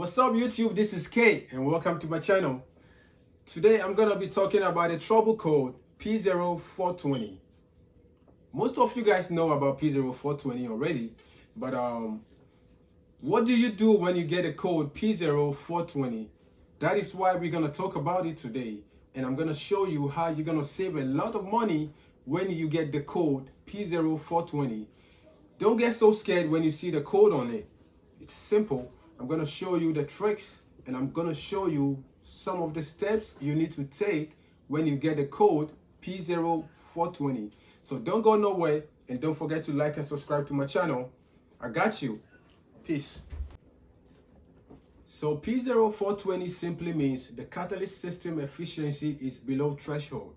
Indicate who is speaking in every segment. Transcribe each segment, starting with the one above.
Speaker 1: What's up YouTube, this is K and welcome to my channel. Today I'm gonna be talking about a trouble code P0420. Most of you guys know about P0420 already, but what do you do when you get a code P0420? That is why we're gonna talk about it today, and I'm gonna show you how you're gonna save a lot of money when you get the code P0420. Don't get so scared when you see the code on it. It's simple. I'm going to show you the tricks, and I'm going to show you some of the steps you need to take when you get the code P0420. So don't go nowhere, and don't forget to like and subscribe to my channel. I got you. Peace. So P0420 simply means the catalyst system efficiency is below threshold.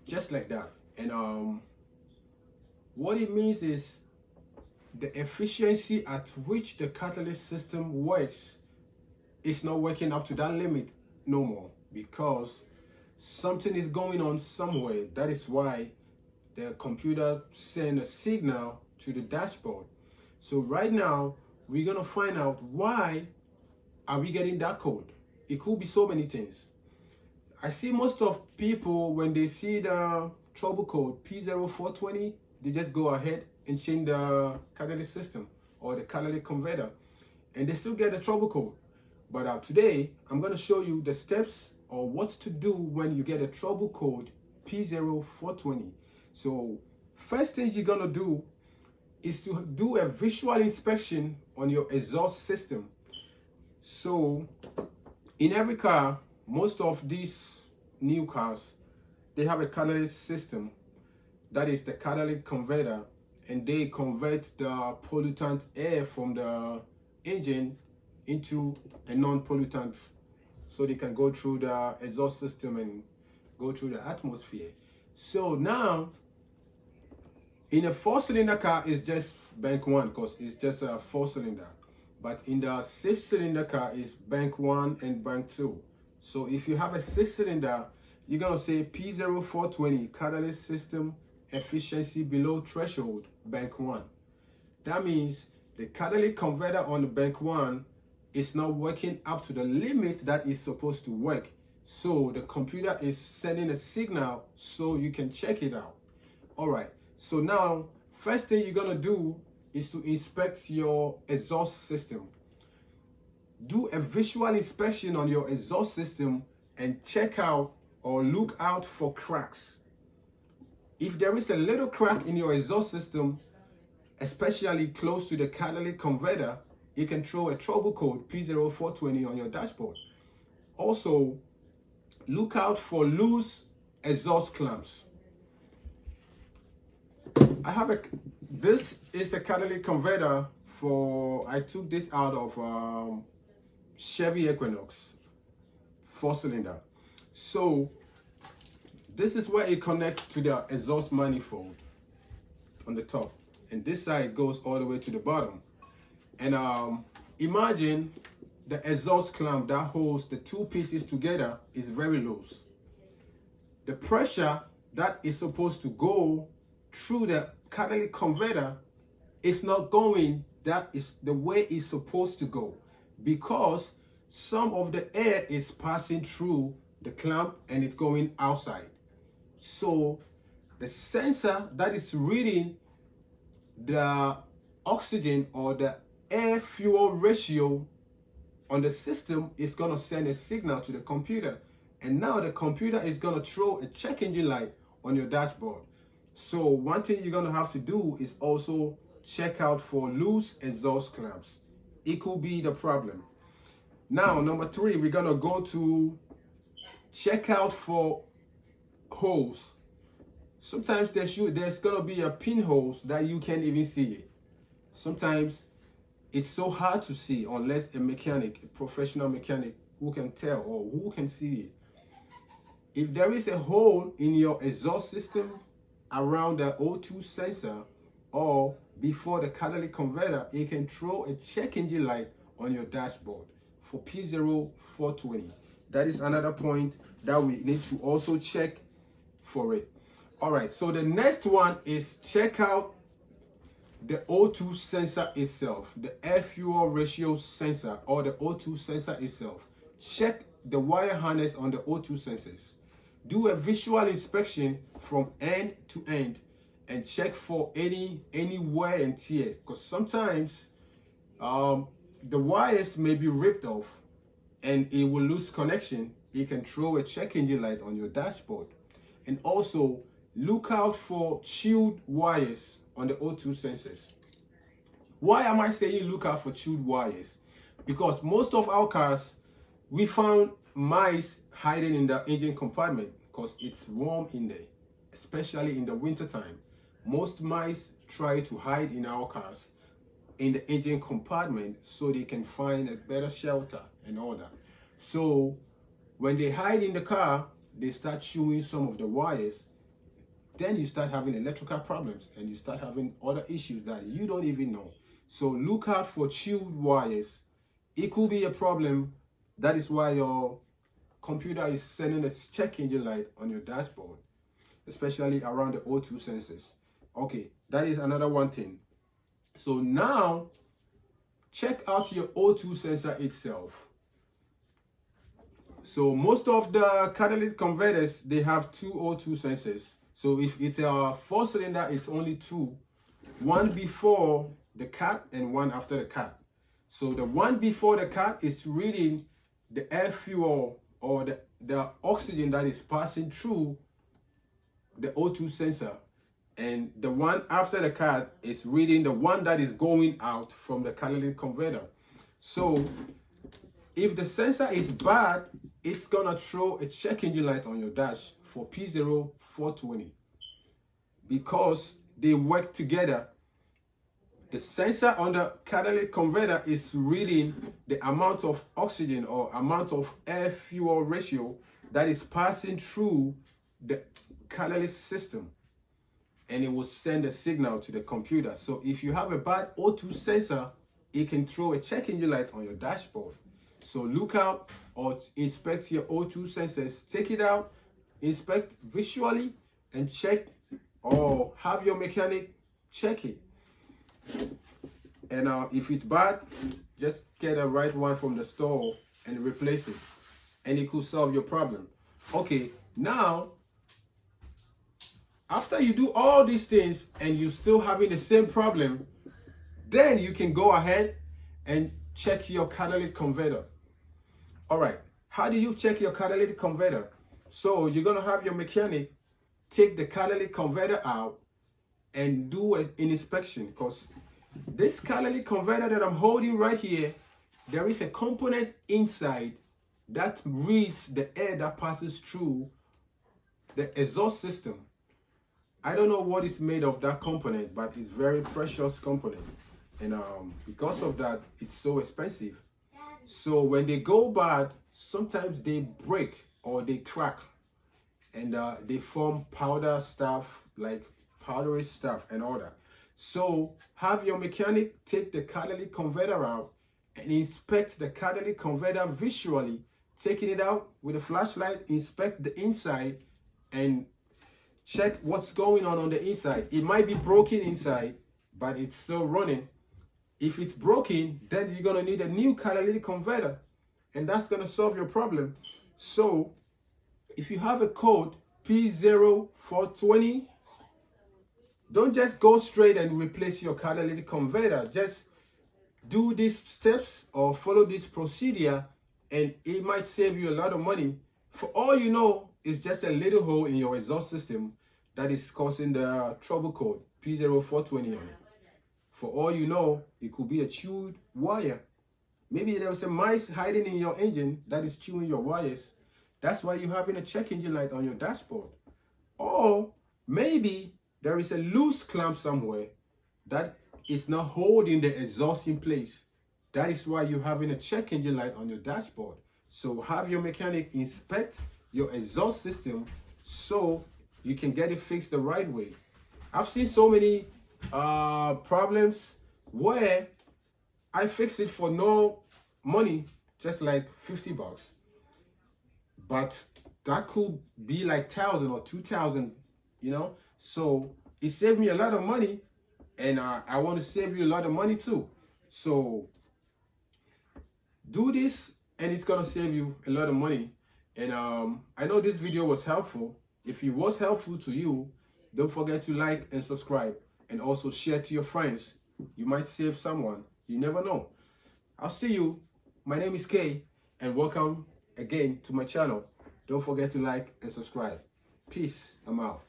Speaker 1: Just like that. And what it means is the efficiency at which the catalyst system works is not working up to that limit no more, because something is going on somewhere. That is why the computer sends a signal to the dashboard. So right now we're gonna find out why are we getting that code. It could be so many things. I see most of people, when they see the trouble code P0420, they just go ahead and change the catalytic system or the catalytic converter, and they still get the trouble code. But today I'm going to show you the steps or what to do when you get a trouble code P0420. So first thing you're going to do is to do a visual inspection on your exhaust system. So in every car, most of these new cars, they have a catalytic system, that is the catalytic converter, and they convert the pollutant air from the engine into a non-pollutant, so they can go through the exhaust system and go through the atmosphere. So now in a 4-cylinder car, it's just bank 1 because it's just a 4-cylinder, but in the 6-cylinder car is bank 1 and bank 2. So if you have a 6-cylinder, you're gonna say P0420 catalyst system efficiency below threshold, bank 1. That means the catalytic converter on the bank 1 is not working up to the limit that is supposed to work. So the computer is sending a signal so you can check it out. All right, so now first thing you're gonna do is to inspect your exhaust system. Do a visual inspection on your exhaust system and check out or look out for cracks. If there is a little crack in your exhaust system, especially close to the catalytic converter, you can throw a trouble code P0420 on your dashboard. Also, look out for loose exhaust clamps. This is a catalytic converter I took this out of Chevy Equinox 4-cylinder. So this is where it connects to the exhaust manifold on the top, and this side goes all the way to the bottom. And imagine the exhaust clamp that holds the two pieces together is very loose. The pressure that is supposed to go through the catalytic converter is not going, that is the way it's supposed to go, because some of the air is passing through the clamp and it's going outside. So the sensor that is reading the oxygen or the air fuel ratio on the system is going to send a signal to the computer, and now the computer is going to throw a check engine light on your dashboard. So one thing you're going to have to do is also check out for loose exhaust clamps. It could be the problem. Now number 3, we're going to go to check out for holes. Sometimes there's gonna be a pinholes that you can't even see it. Sometimes it's so hard to see unless a mechanic, a professional mechanic who can tell or who can see it. If there is a hole in your exhaust system around the O2 sensor or before the catalytic converter, it can throw a check engine light on your dashboard for P0420. That is another point that we need to also check for it. All right, so the next one is check out the O2 sensor itself, the air fuel ratio sensor or the O2 sensor itself. Check the wire harness on the O2 sensors. Do a visual inspection from end to end and check for any wear and tear, because sometimes the wires may be ripped off and it will lose connection. You can throw a check engine light on your dashboard. And also look out for chewed wires on the O2 sensors. Why am I saying look out for chewed wires? Because most of our cars, we found mice hiding in the engine compartment because it's warm in there, especially in the winter time. Most mice try to hide in our cars in the engine compartment so they can find a better shelter and all that. So when they hide in the car, they start chewing some of the wires. Then you start having electrical problems and you start having other issues that you don't even know. So look out for chewed wires. It could be a problem. That is why your computer is sending a check engine light on your dashboard, especially around the O2 sensors. Okay, that is another one thing. So now check out your O2 sensor itself. So most of the catalytic converters, they have two O2 sensors. So if it's a 4-cylinder, it's only two, one before the cat and one after the cat. So the one before the cat is reading the air fuel or the oxygen that is passing through the O2 sensor, and the one after the cat is reading the one that is going out from the catalytic converter. So if the sensor is bad, it's gonna throw a check engine light on your dash for P0420 because they work together. The sensor on the catalytic converter is reading the amount of oxygen or amount of air fuel ratio that is passing through the catalytic system, and it will send a signal to the computer. So if you have a bad O2 sensor, it can throw a check engine light on your dashboard. So look out or inspect your O2 sensors. Take it out, inspect visually, and check, or have your mechanic check it. And if it's bad, just get a right one from the store and replace it, and it could solve your problem. Okay, now after you do all these things and you're still having the same problem, then you can go ahead and check your catalytic converter. All right, how do you check your catalytic converter? So you're gonna have your mechanic take the catalytic converter out and do an inspection, because this catalytic converter that I'm holding right here, there is a component inside that reads the air that passes through the exhaust system. I don't know what is made of that component, but it's very precious component, and because of that, it's so expensive. So when they go bad, sometimes they break or they crack, and they form powder stuff, like powdery stuff and all that. So have your mechanic take the catalytic converter out and inspect the catalytic converter visually, taking it out with a flashlight, inspect the inside and check what's going on the inside. It might be broken inside, but it's still running. If it's broken, then you're gonna need a new catalytic converter, and that's gonna solve your problem. So if you have a code P0420, don't just go straight and replace your catalytic converter. Just do these steps or follow this procedure, and it might save you a lot of money. For all you know, it's just a little hole in your exhaust system that is causing the trouble code P0420 on it. For all you know, it could be a chewed wire. Maybe there was a mice hiding in your engine that is chewing your wires. That's why you're having a check engine light on your dashboard. Or maybe there is a loose clamp somewhere that is not holding the exhaust in place. That is why you're having a check engine light on your dashboard. So have your mechanic inspect your exhaust system so you can get it fixed the right way. I've seen so many problems where I fixed it for no money, just like 50 bucks. But that could be like 1,000 or 2,000, you know. So it saved me a lot of money, and I want to save you a lot of money too. So do this, and it's gonna save you a lot of money. And I know this video was helpful. If it was helpful to you, don't forget to like and subscribe, and also share to your friends. You might save someone. You never know. I'll see you. My name is Kay, and welcome again to my channel. Don't forget to like and subscribe. Peace. I'm out.